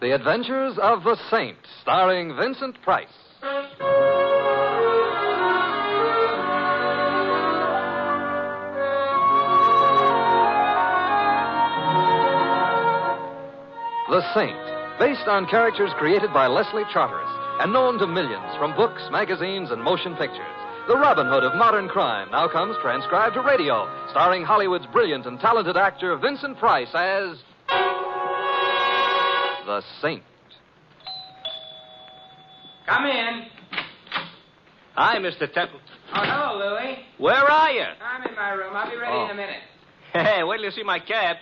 The Adventures of the Saint, starring Vincent Price. The Saint, based on characters created by Leslie Charteris and known to millions from books, magazines, and motion pictures. The Robin Hood of modern crime now comes transcribed to radio, starring Hollywood's brilliant and talented actor Vincent Price as the Saint. Come in. Hi, Mr. Temple. Oh, hello, Louie. Where are you? I'm in my room. I'll be ready in a minute. Hey, wait till you see my cab.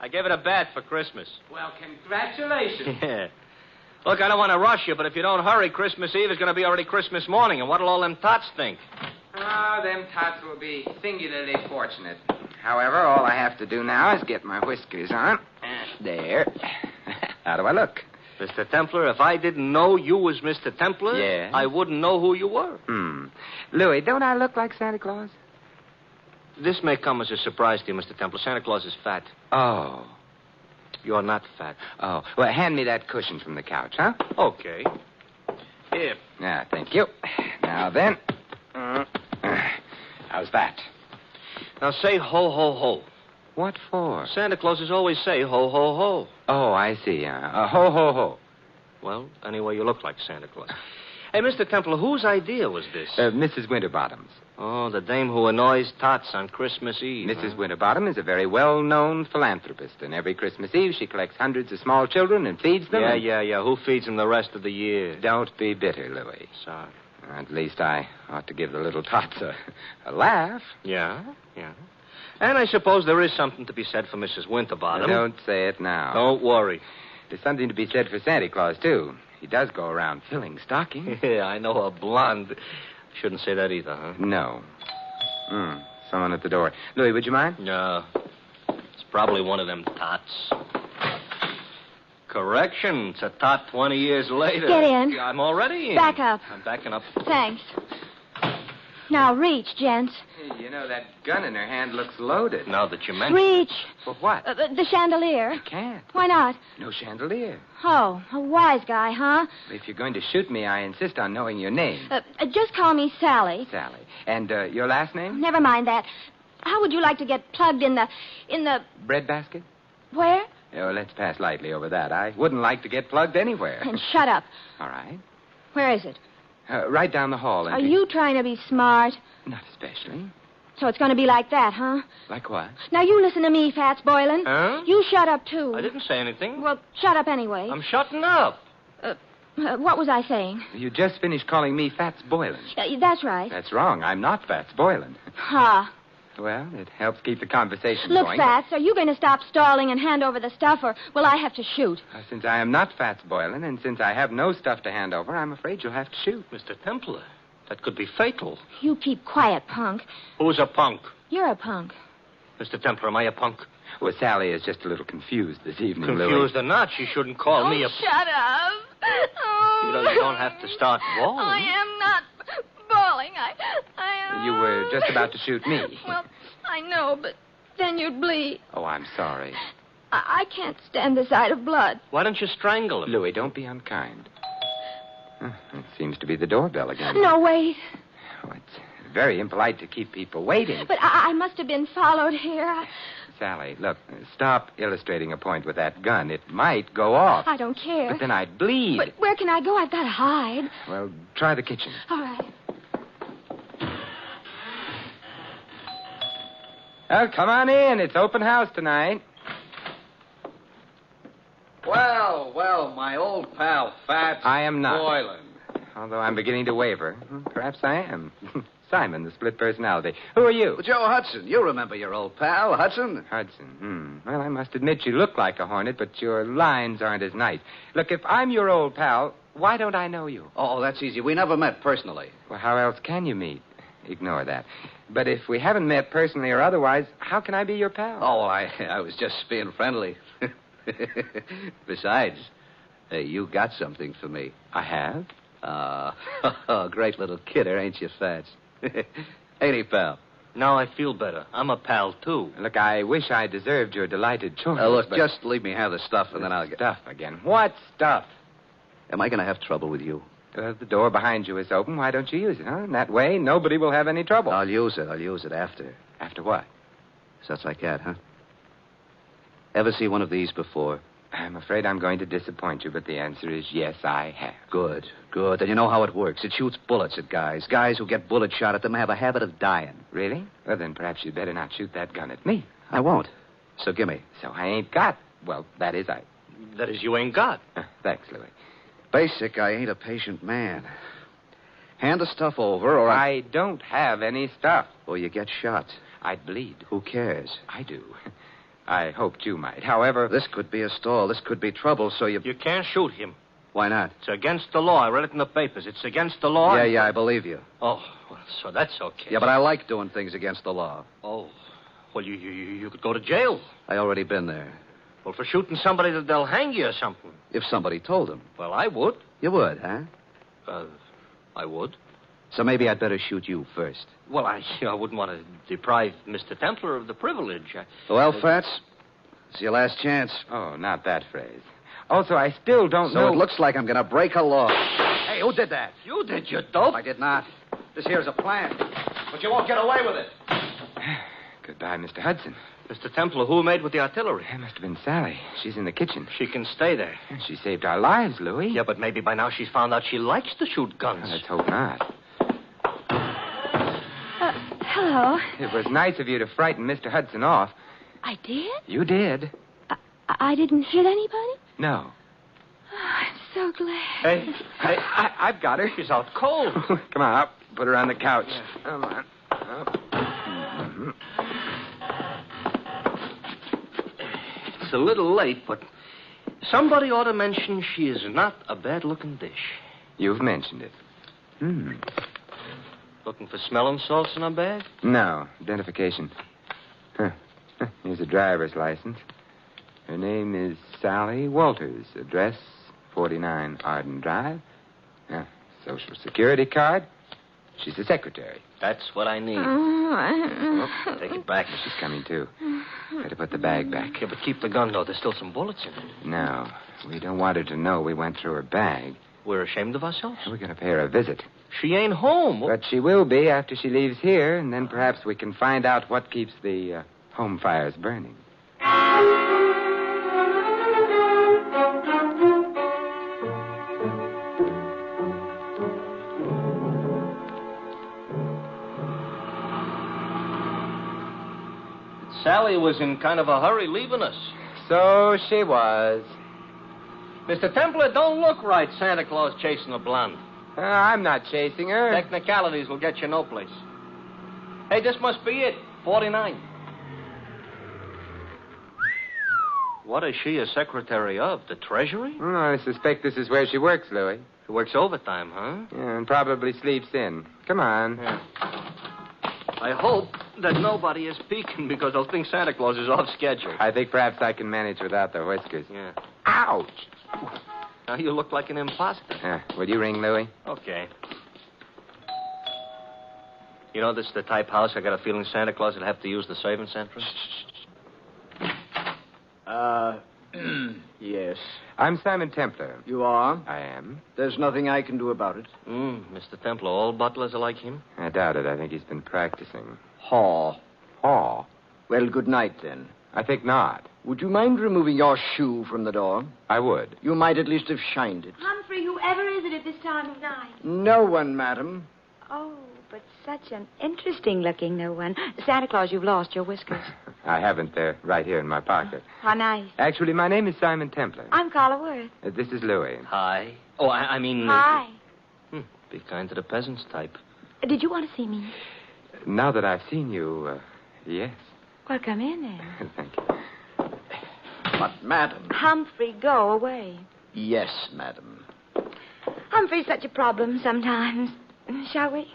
I gave it a bath for Christmas. Well, congratulations. Yeah. Look, I don't want to rush you, but if you don't hurry, Christmas Eve is going to be already Christmas morning, and what'll all them tots think? Oh, them tots will be singularly fortunate. However, all I have to do now is get my whiskers on. There. How do I look? Mr. Templar, if I didn't know you was Mr. Templar, Yes? I wouldn't know who you were. Louie, don't I look like Santa Claus? This may come as a surprise to you, Mr. Templar. Santa Claus is fat. Oh. You're not fat. Oh. Well, hand me that cushion from the couch, huh? Okay. Here. Yeah, thank you. Now then. How's that? Now say ho, ho, ho. What for? Santa Clauses always say ho, ho, ho. Oh, I see. Ho, ho, ho. Well, anyway, you look like Santa Claus. Hey, Mr. Templar, whose idea was this? Mrs. Winterbottom's. Oh, the dame who annoys tots on Christmas Eve. Mrs. Winterbottom is a very well-known philanthropist, and every Christmas Eve she collects hundreds of small children and feeds them. Yeah. Who feeds them the rest of the year? Don't be bitter, Louie. Sorry. At least I ought to give the little tots a laugh. Yeah. And I suppose there is something to be said for Mrs. Winterbottom. Don't say it now. Don't worry. There's something to be said for Santa Claus, too. He does go around filling stockings. Yeah, I know, a blonde. Shouldn't say that either, huh? No. Someone at the door. Louie, would you mind? No. It's probably one of them tots. Correction. It's a tot 20 years later. Get in. I'm already in. Back up. I'm backing up. Thanks. Now reach, gents. Hey, you know, that gun in her hand looks loaded. Now that you mention Reach. For what? The chandelier. You can't. Why not? No chandelier. Oh, a wise guy, huh? If you're going to shoot me, I insist on knowing your name. Just call me Sally. Sally. And your last name? Never mind that. How would you like to get plugged in the... Breadbasket? Where? Oh, let's pass lightly over that. I wouldn't like to get plugged anywhere. And shut up. All right. Where is it? Right down the hall. Are you trying to be smart? Not especially. So it's going to be like that, huh? Like what? Now you listen to me, Fats Boylan. Huh? You shut up, too. I didn't say anything. Well, shut up anyway. I'm shutting up. What was I saying? You just finished calling me Fats Boylan. That's right. That's wrong. I'm not Fats Boylan. Ha. Well, it helps keep the conversation Look, going. Fats, are you going to stop stalling and hand over the stuff, or will I have to shoot? Since I am not Fats Boylan, and since I have no stuff to hand over, I'm afraid you'll have to shoot. Mr. Templar, that could be fatal. You keep quiet, punk. Who's a punk? You're a punk. Mr. Templar, am I a punk? Well, Sally is just a little confused this evening, Confused or not, she shouldn't call me a... Shut up. Oh, You don't have to start bawling. I am not bawling. I You were just about to shoot me. Well, I know, but then you'd bleed. Oh, I'm sorry. I can't stand the sight of blood. Why don't you strangle him? Louie, don't be unkind. It seems to be the doorbell again. No, wait. Oh, it's very impolite to keep people waiting. But I must have been followed here. Sally, look, stop illustrating a point with that gun. It might go off. I don't care. But then I'd bleed. But where can I go? I've got to hide. Well, try the kitchen. All right. Well, come on in. It's open house tonight. Well, my old pal, Fats I am not. Boylan. Although I'm beginning to waver. Perhaps I am. Simon, the split personality. Who are you? Well, Joe Hudson. You remember your old pal, Hudson? Hudson. Well, I must admit you look like a hornet, but your lines aren't as nice. Look, if I'm your old pal, why don't I know you? Oh, that's easy. We never met personally. Well, how else can you meet? Ignore that. But if we haven't met personally or otherwise, how can I be your pal? Oh, well, I was just being friendly. Besides, you got something for me. I have? Great little kidder, ain't you, Fats? Ain't he, pal? Now I feel better. I'm a pal, too. Look, I wish I deserved your delighted choice. Look, but... just leave me have the stuff, and then I'll get... Stuff again. What stuff? Am I going to have trouble with you? The door behind you is open. Why don't you use it, huh? That way, nobody will have any trouble. I'll use it after. After what? Such like that, huh? Ever see one of these before? I'm afraid I'm going to disappoint you, but the answer is yes, I have. Good. And you know how it works. It shoots bullets at guys. Guys who get bullet shot at them have a habit of dying. Really? Well, then perhaps you'd better not shoot that gun at me. I won't. So gimme. So I ain't got... Well, that is That is, you ain't got. Thanks, Louis. Basic, I ain't a patient man. Hand the stuff over, or I don't have any stuff. Or you get shot. I'd bleed. Who cares? I do. I hoped you might. However... This could be a stall. This could be trouble, so you... You can't shoot him. Why not? It's against the law. I read it in the papers. It's against the law. Yeah, I believe you. Oh, well, so that's okay. Yeah, but I like doing things against the law. Oh, well, you could go to jail. I already been there. Well, for shooting somebody, they'll hang you or something. If somebody told them. Well, I would. You would, huh? I would. So maybe I'd better shoot you first. Well, I wouldn't want to deprive Mr. Templar of the privilege. Well, Fats, it's your last chance. Oh, not that phrase. Also, I still don't know... So it looks like I'm going to break a law. Hey, who did that? You did, you dope. I did not. This here's a plan. But you won't get away with it. Goodbye, Mr. Hudson. Mr. Templar, who made with the artillery? It must have been Sally. She's in the kitchen. She can stay there. She saved our lives, Louis. Yeah, but maybe by now she's found out she likes to shoot guns. Let's hope not. Hello. It was nice of you to frighten Mr. Hudson off. I did? You did. I didn't hit anybody? No. Oh, I'm so glad. Hey, I've got her. She's out cold. Come on, up. Put her on the couch. Yeah. Come on. Up. Mm-hmm. It's a little late, but somebody ought to mention she is not a bad-looking dish. You've mentioned it. Looking for smelling salts in her bag? No. Identification. Here's a driver's license. Her name is Sally Walters. Address 49 Arden Drive. Social Security card. She's the secretary. That's what I need. Oh, Take it back. She's coming, too. Better put the bag back. Yeah, but keep the gun, though. There's still some bullets in it. No. We don't want her to know we went through her bag. We're ashamed of ourselves. We're going to pay her a visit. She ain't home. But she will be after she leaves here, and then perhaps we can find out what keeps the home fires burning. Sally was in kind of a hurry leaving us. So she was. Mr. Templar, don't look right, Santa Claus chasing a blonde. I'm not chasing her. Technicalities will get you no place. Hey, this must be it. 49. What is she a secretary of? The Treasury? I suspect this is where she works, Louis. She works overtime, huh? Yeah, and probably sleeps in. Come on. Yeah. I hope that nobody is peeking because they'll think Santa Claus is off schedule. I think perhaps I can manage without the whiskers. Yeah. Ouch! Now you look like an imposter. Will you ring Louis? Okay. You know, this is the type house I got a feeling Santa Claus would have to use the servants' entrance. Yes. I'm Simon Templar. You are? I am. There's nothing I can do about it. Mr. Templar, all butlers are like him? I doubt it. I think he's been practicing. Haw. Haw? Well, good night, then. I think not. Would you mind removing your shoe from the door? I would. You might at least have shined it. Humphrey, whoever is it at this time of night? No one, madam. Oh, but such an interesting-looking no one. Santa Claus, you've lost your whiskers. I haven't. They're right here in my pocket. How nice. Actually, my name is Simon Templar. I'm Carla Worth. This is Louis. Hi. Oh, I mean... Hi. Be kind to the peasants type. Did you want to see me? Now that I've seen you, yes. Well, come in then. Thank you. But, madam. Humphrey, go away. Yes, madam. Humphrey's such a problem sometimes. Shall we?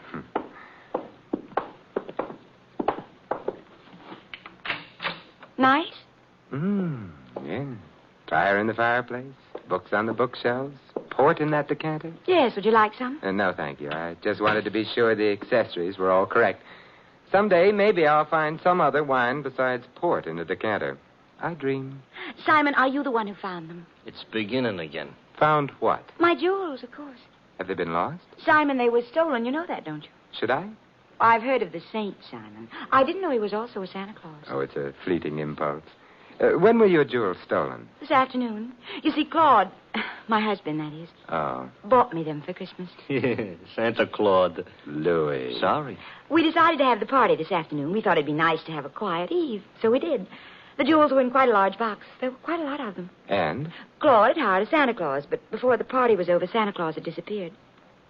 Nice? Yeah. Fire in the fireplace, books on the bookshelves, port in that decanter. Yes, would you like some? No, thank you. I just wanted to be sure the accessories were all correct. Someday, maybe I'll find some other wine besides port in a decanter. I dream. Simon, are you the one who found them? It's beginning again. Found what? My jewels, of course. Have they been lost? Simon, they were stolen. You know that, don't you? Should I? I've heard of the saint, Simon. I didn't know he was also a Santa Claus. Oh, it's a fleeting impulse. When were your jewels stolen? This afternoon. You see, Claude, my husband, that is, Oh, bought me them for Christmas. Santa Claus. Louis. Sorry. We decided to have the party this afternoon. We thought it'd be nice to have a quiet eve, so we did. The jewels were in quite a large box. There were quite a lot of them. And? Claude had hired a Santa Claus, but before the party was over, Santa Claus had disappeared.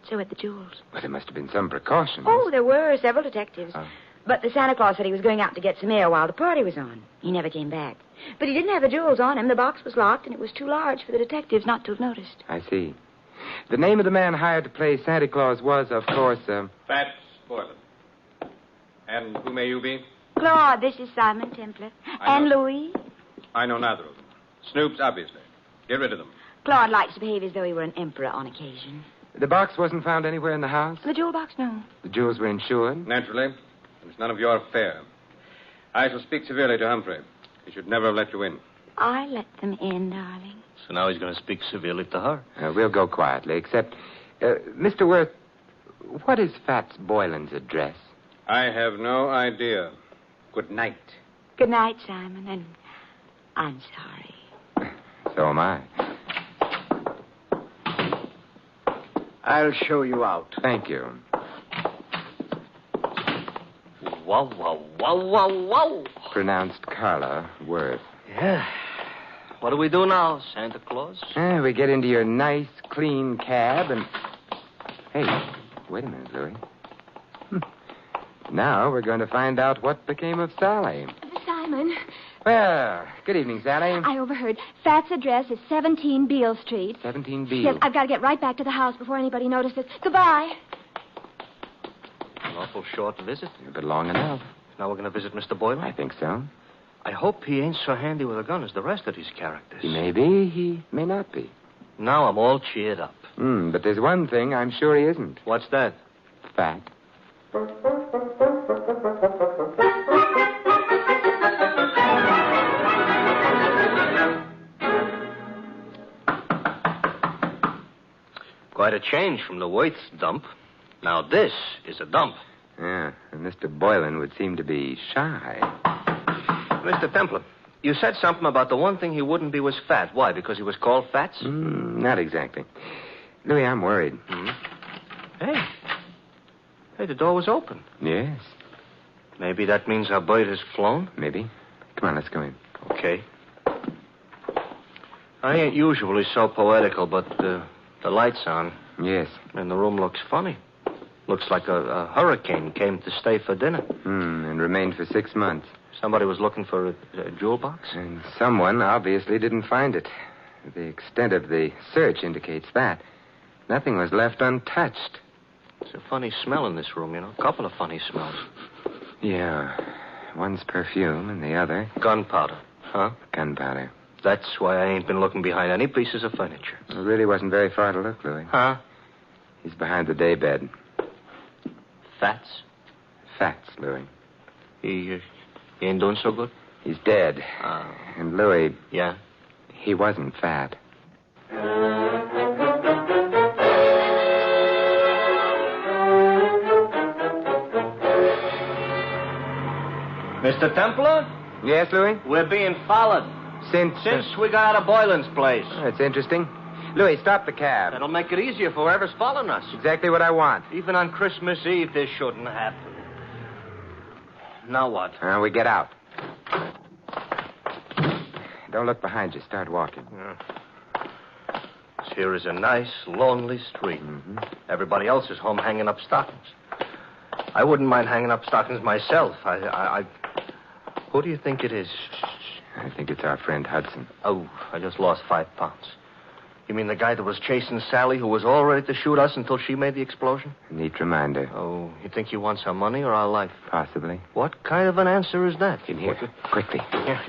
So had the jewels. Well, there must have been some precautions. Oh, there were several detectives. Oh. But the Santa Claus said he was going out to get some air while the party was on. He never came back. But he didn't have the jewels on him. The box was locked, and it was too large for the detectives not to have noticed. I see. The name of the man hired to play Santa Claus was, of course, Fats Boylan. And who may you be? Claude, this is Simon Templar. I And know. Louis. I know neither of them. Snoops, obviously. Get rid of them. Claude likes to behave as though he were an emperor on occasion. The box wasn't found anywhere in the house? The jewel box, no. The jewels were insured? Naturally. It's none of your affair. I shall speak severely to Humphrey. He should never have let you in. I let them in, darling. So now he's going to speak severely to her. We'll go quietly, except... Mr. Worth, what is Fats Boylan's address? I have no idea. Good night. Good night, Simon, and I'm sorry. So am I. I'll show you out. Thank you. Wow, wow, wow, wow, wow. Pronounced Carla Worth. Yeah. What do we do now, Santa Claus? We get into your nice, clean cab and... Hey, wait a minute, Louis. Now we're going to find out what became of Sally. Simon, Well, good evening, Sally. I overheard. Fat's address is 17 Beale Street. 17 Beale. Yes, I've got to get right back to the house before anybody notices. Goodbye. An awful short visit. But long enough. Now we're going to visit Mr. Boylan? I think so. I hope he ain't so handy with a gun as the rest of these characters. He may be, he may not be. Now I'm all cheered up. But there's one thing I'm sure he isn't. What's that? Fat. Quite a change from the Worth's dump. Now this is a dump. Yeah, and Mr. Boylan would seem to be shy. Mr. Templar, you said something about the one thing he wouldn't be was fat. Why, because he was called Fats? Not exactly. Louis, I'm worried. Hey, the door was open. Yes, Maybe that means our bird has flown? maybe. Come on, let's go in. Okay. I ain't usually so poetical, but the light's on, Yes. and the room looks funny. Looks like a hurricane came to stay for dinner. And remained for 6 months. Somebody was looking for a jewel box? And someone obviously didn't find it. The extent of the search indicates that. Nothing was left untouched. It's a funny smell in this room, you know. A couple of funny smells. Yeah. One's perfume and the other Gunpowder. Huh? gunpowder. That's why I ain't been looking behind any pieces of furniture. It really wasn't very far to look, Louis. Huh? He's behind the daybed. Fats? Fats, Louis. He ain't doing so good? He's dead. And Louis, Yeah? he wasn't fat. Mr. Templar? Yes, Louis? We're being followed. Since we got out of Boylan's place. That's interesting. Louis, stop the cab. That'll make it easier for whoever's following us. Exactly what I want. Even on Christmas Eve, this shouldn't happen. Now what? We get out. Don't look behind you. Start walking. This here is a nice, lonely street. Everybody else is home hanging up stockings. I wouldn't mind hanging up stockings myself. Who do you think it is? I think it's our friend Hudson. Oh, I just lost 5 pounds. You mean the guy that was chasing Sally, who was all ready to shoot us until she made the explosion? A neat reminder. Oh, you think he wants our money or our life? Possibly. What kind of an answer is that? In here. Quickly. Here.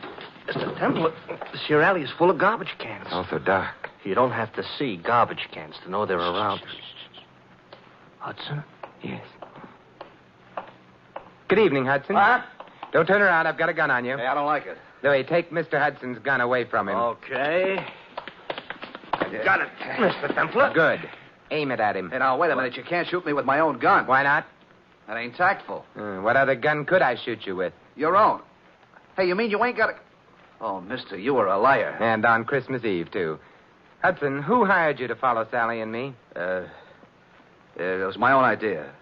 Mr. Templar, this here alley is full of garbage cans. It's also dark. You don't have to see garbage cans to know they're around. Hudson? Yes. Good evening, Hudson. What? Don't turn around. I've got a gun on you. Hey, I don't like it. Louis, take Mr. Hudson's gun away from him. Okay. Got it, Mr. Templar. Good. Aim it at him. Hey, now, wait a minute. You can't shoot me with my own gun. Why not? That ain't tactful. What other gun could I shoot you with? Your own. Hey, you mean you ain't got a... Oh, mister, you were a liar. And on Christmas Eve, too. Hudson, who hired you to follow Sally and me? It was my own idea.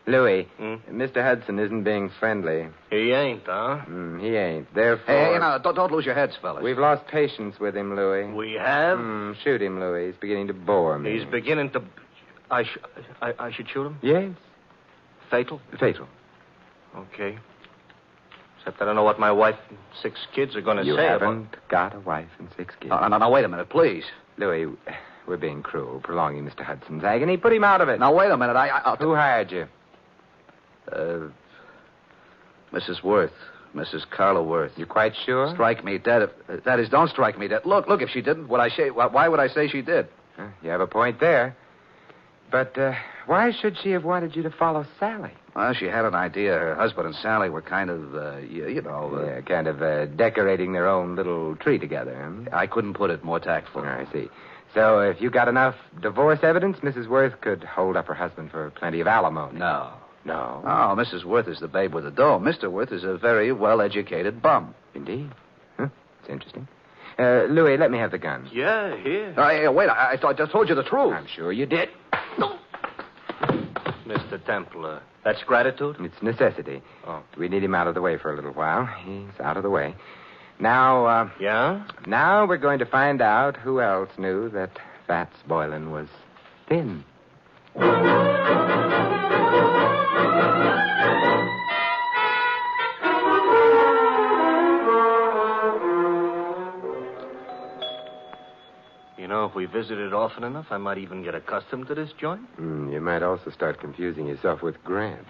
Louis, Mr. Hudson isn't being friendly. He ain't, huh? He ain't. Therefore... Hey, now, don't lose your heads, fellas. We've lost patience with him, Louis. We have? Shoot him, Louis. He's beginning to bore me. He's beginning to... I should shoot him? Yes. Fatal? Fatal. Okay. Except I don't know what my wife and 6 kids are going to say. You haven't got a wife and 6 kids. Now, wait a minute, please. Louis, we're being cruel, prolonging Mr. Hudson's agony. Put him out of it. Now, wait a minute. Who hired you? Mrs. Worth. Mrs. Carla Worth. You quite sure? Strike me dead. That is, don't strike me dead. Look, if she didn't, why would I say she did? You have a point there. But why should she have wanted you to follow Sally? Well, she had an idea. Her husband and Sally were kind of, kind of decorating their own little tree together. Huh? I couldn't put it more tactful. I see. So if you got enough divorce evidence, Mrs. Worth could hold up her husband for plenty of alimony. No. No? Oh, Mrs. Worth is the babe with the dough. Mr. Worth is a very well-educated bum. Indeed. Huh? It's interesting. Louis, let me have the gun. Yeah, here. Wait, I just told you the truth. I'm sure you did. Mr. Templar, that's gratitude? It's necessity. Oh. We need him out of the way for a little while. He's out of the way. Now, Yeah? Now we're going to find out who else knew that Fats Boylan was thin. You know, if we visited often enough, I might even get accustomed to this joint. You might also start confusing yourself with Grant.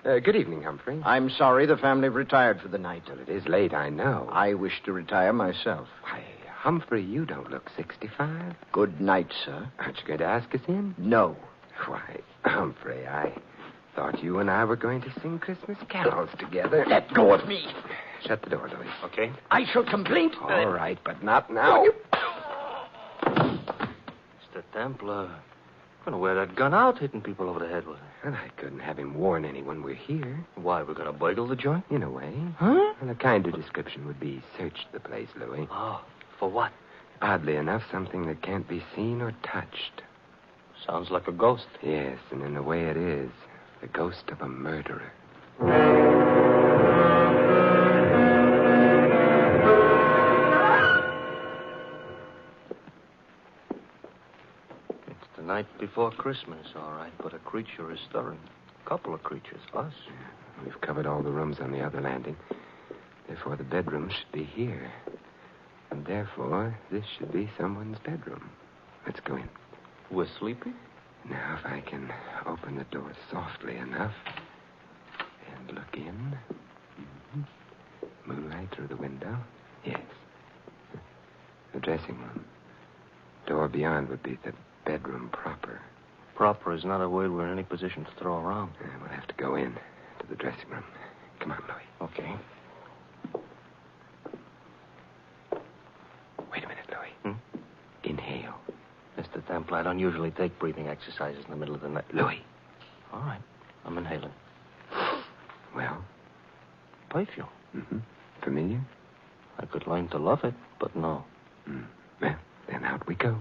Good evening, Humphrey. I'm sorry the family retired for the night. Well, it is late, I know. I wish to retire myself. Why, Humphrey, you don't look 65. Good night, sir. Aren't you going to ask us in? No. Why, Humphrey, I thought you and I were going to sing Christmas carols together. Let go of me. Shut the door, Louis. Okay. I shall complain. All right, but not now. Mr. Templar, I'm going to wear that gun out hitting people over the head with it. And I couldn't have him warn anyone we're here. Why, we're going to burgle the joint? In a way. Huh? And a kinder description would be search the place, Louis. Oh, for what? Oddly enough, something that can't be seen or touched. Sounds like a ghost. Yes, and in a way it is. The ghost of a murderer. It's the night before Christmas, all right, but a creature is stirring. A couple of creatures, us. We've covered all the rooms on the other landing. Therefore, the bedroom should be here. And therefore, this should be someone's bedroom. Let's go in. We're sleepy? Now, if I can open the door softly enough and look in. Moonlight through the window. Yes. The dressing room. Door beyond would be the bedroom proper. Proper is not a word we're in any position to throw around. We'll have to go in to the dressing room. Come on, Louis. Okay. Wait a minute, Louis. Inhale. Mr. Templar, I don't usually take breathing exercises in the middle of the night. Louis. All right. I'm inhaling. Well? Perfume. Familiar? I could learn to love it, but no. Well, then out we go.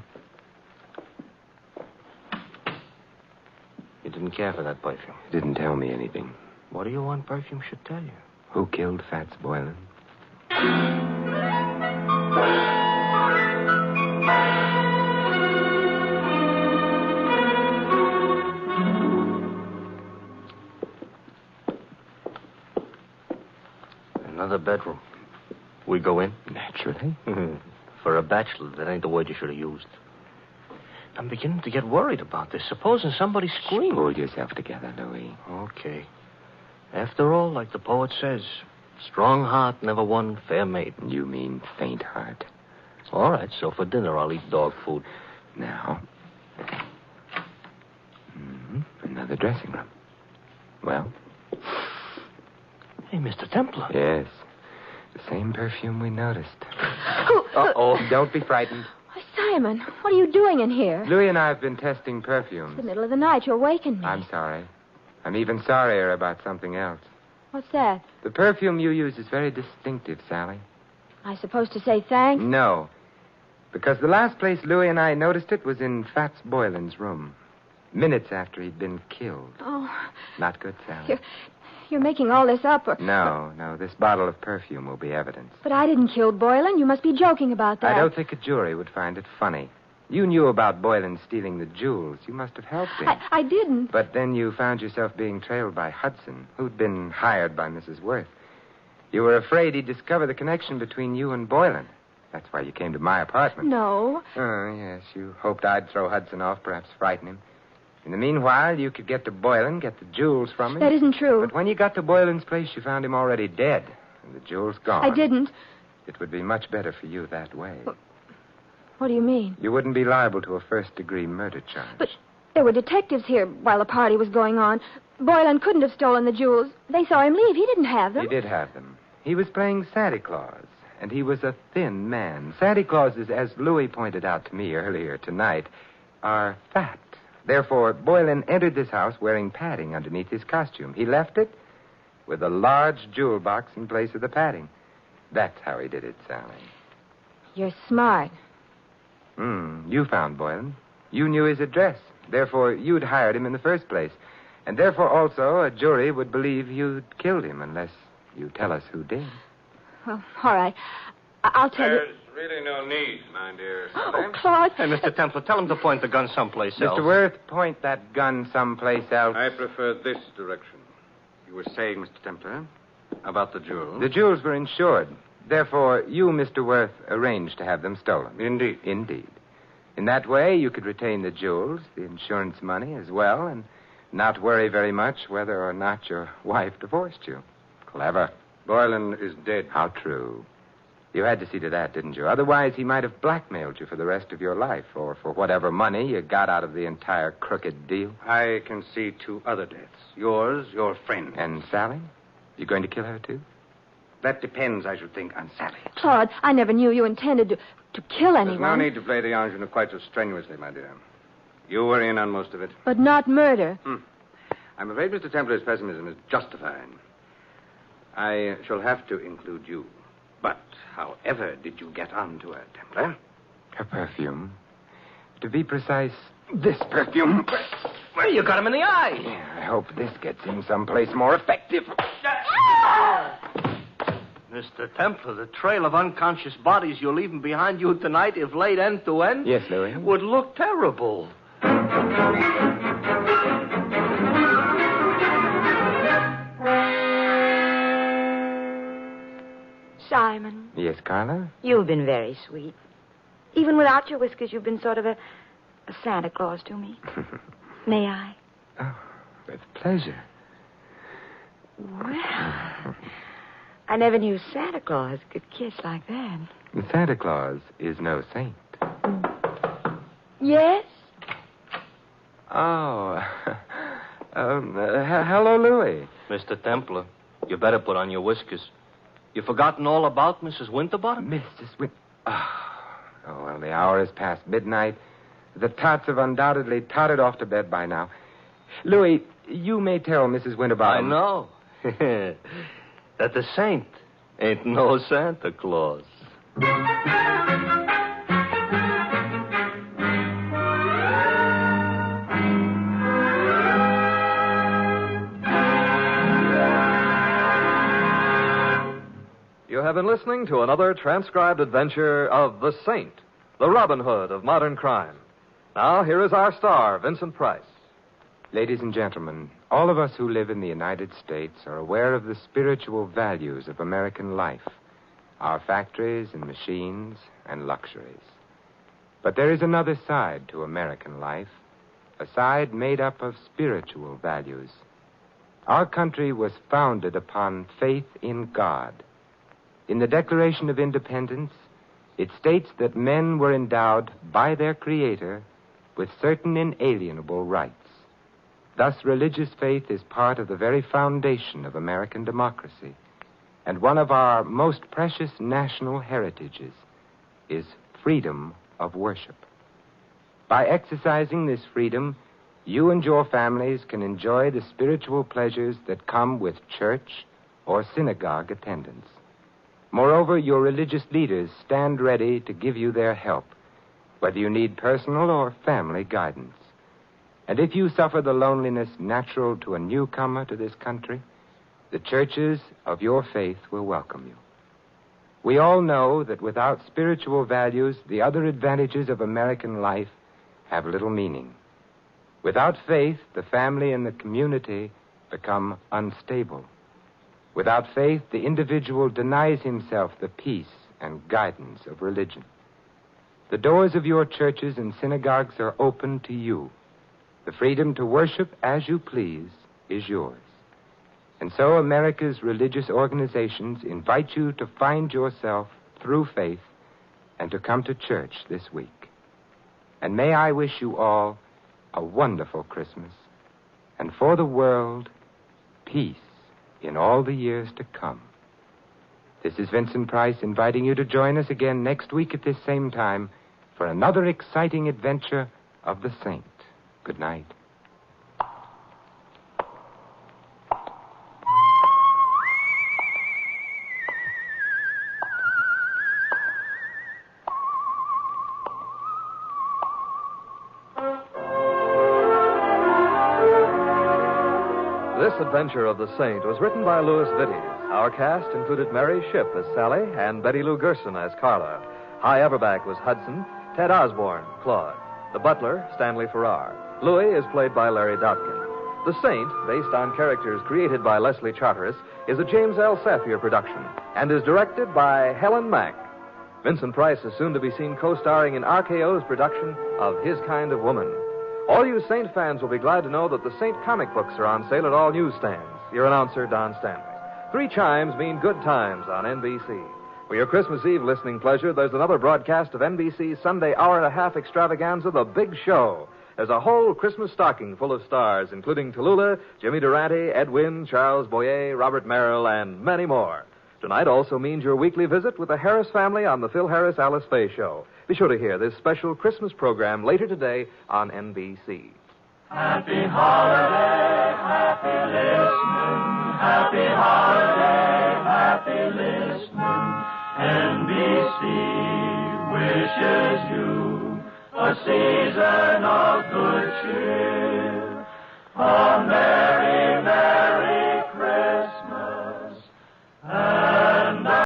You didn't care for that perfume. Didn't tell me anything. What do you want perfume should tell you? Who killed Fats Boylan? Another bedroom. We go in? Naturally. For a bachelor, that ain't the word you should have used. I'm beginning to get worried about this. Supposing somebody screamed. Pull yourself together, Louis. Okay. After all, like the poet says, strong heart never won fair maiden. You mean faint heart. All right, so for dinner I'll eat dog food. Now. Another dressing room. Well? Hey, Mr. Templar. Yes. The same perfume we noticed. Who? Uh-oh. Don't be frightened. Why, Simon, what are you doing in here? Louis and I have been testing It's perfumes. the middle of the night. You awakened me. I'm sorry. I'm even sorrier about something else. What's that? The perfume you use is very distinctive, Sally. I supposed to say thanks? No. Because the last place Louis and I noticed it was in Fats Boylan's room. Minutes after he'd been killed. Oh, Not good, Sally. you're making all this up. No. This bottle of perfume will be evidence. But I didn't kill Boylan. You must be joking about that. I don't think a jury would find it funny. You knew about Boylan stealing the jewels. You must have helped him. I didn't. But then you found yourself being trailed by Hudson, who'd been hired by Mrs. Worth. You were afraid he'd discover the connection between you and Boylan. That's why you came to my apartment. No. Oh, yes. You hoped I'd throw Hudson off, perhaps frighten him. In the meanwhile, you could get to Boylan, get the jewels from him. That isn't true. But when you got to Boylan's place, you found him already dead, and the jewels gone. I didn't. It would be much better for you that way. What do you mean? You wouldn't be liable to a first-degree murder charge. But there were detectives here while the party was going on. Boylan couldn't have stolen the jewels. They saw him leave. He didn't have them. He did have them. He was playing Santa Claus, and he was a thin man. Santa Clauses, as Louis pointed out to me earlier tonight, are fat. Therefore, Boylan entered this house wearing padding underneath his costume. He left it with a large jewel box in place of the padding. That's how he did it, Sally. You're smart. You found Boylan. You knew his address. Therefore, you'd hired him in the first place. And therefore, also, a jury would believe you'd killed him unless you tell us who did. Well, all right. I'll tell you. There's really no need, my dear. Oh, Claus. Hey, Mr. Templar, tell him to point the gun someplace else. Mr. Worth, point that gun someplace else. I prefer this direction. You were saying, Mr. Templar, about the jewels. The jewels were insured. Therefore, you, Mr. Worth, arranged to have them stolen. Indeed. Indeed. In that way, you could retain the jewels, the insurance money as well, and not worry very much whether or not your wife divorced you. Clever. Boylan is dead. How true. You had to see to that, didn't you? Otherwise, he might have blackmailed you for the rest of your life, or for whatever money you got out of the entire crooked deal. I can see two other deaths. Yours, your friend. And Sally? You going to kill her, too? That depends, I should think, on Sally. Claude, I never knew you intended to kill anyone. There's no need to play the ingenue quite so strenuously, my dear. You were in on most of it. But not murder. I'm afraid Mr. Templar's pessimism is justified. I shall have to include you. But however did you get onto her, Templar? Her perfume. To be precise, this perfume. Well, you got him in the eye. Yeah, I hope this gets him someplace more effective. Mr. Templar, the trail of unconscious bodies you're leaving behind you tonight, if laid end to end, Yes, Louis? would look terrible. Simon, Yes, Carla? you've been very sweet. Even without your whiskers, you've been sort of a Santa Claus to me. May I? Oh, with pleasure. Well, I never knew Santa Claus could kiss like that. Santa Claus is no saint. Yes? Oh. Hello, Louis. Mr. Templar, you better put on your whiskers. You've forgotten all about Mrs. Winterbottom? Mrs. Oh, well, the hour is past midnight. The tots have undoubtedly tottered off to bed by now. Louis, you may tell Mrs. Winterbottom. I know. That the saint ain't no Santa Claus. You have been listening to another transcribed adventure of The Saint, the Robin Hood of modern crime. Now, here is our star, Vincent Price. Ladies and gentlemen, all of us who live in the United States are aware of the spiritual values of American life, our factories and machines and luxuries. But there is another side to American life, a side made up of spiritual values. Our country was founded upon faith in God. In the Declaration of Independence, it states that men were endowed by their Creator with certain inalienable rights. Thus, religious faith is part of the very foundation of American democracy, and one of our most precious national heritages is freedom of worship. By exercising this freedom, you and your families can enjoy the spiritual pleasures that come with church or synagogue attendance. Moreover, your religious leaders stand ready to give you their help, whether you need personal or family guidance. And if you suffer the loneliness natural to a newcomer to this country, the churches of your faith will welcome you. We all know that without spiritual values, the other advantages of American life have little meaning. Without faith, the family and the community become unstable. Without faith, the individual denies himself the peace and guidance of religion. The doors of your churches and synagogues are open to you. The freedom to worship as you please is yours. And so America's religious organizations invite you to find yourself through faith and to come to church this week. And may I wish you all a wonderful Christmas, and for the world, peace in all the years to come. This is Vincent Price inviting you to join us again next week at this same time for another exciting adventure of the saint. Good night. This adventure of the saint was written by Louis Vittes. Our cast included Mary Shipp as Sally and Betty Lou Gerson as Carla. Hy Everback was Hudson, Ted Osborne, Claude. The butler, Stanley Farrar. Louis is played by Larry Dotkin. The Saint, based on characters created by Leslie Charteris, is a James L. Safier production and is directed by Helen Mack. Vincent Price is soon to be seen co-starring in RKO's production of His Kind of Woman. All you Saint fans will be glad to know that the Saint comic books are on sale at all newsstands. Your announcer, Don Stanley. 3 chimes mean good times on NBC. For your Christmas Eve listening pleasure, there's another broadcast of NBC's Sunday hour-and-a-half extravaganza, The Big Show. There's a whole Christmas stocking full of stars, including Tallulah, Jimmy Durante, Ed Wynn, Charles Boyer, Robert Merrill, and many more. Tonight also means your weekly visit with the Harris family on the Phil Harris-Alice Faye Show. Be sure to hear this special Christmas program later today on NBC. Happy holiday, happy listening. Happy holiday, happy listening. NBC wishes you a season of good cheer. Amen.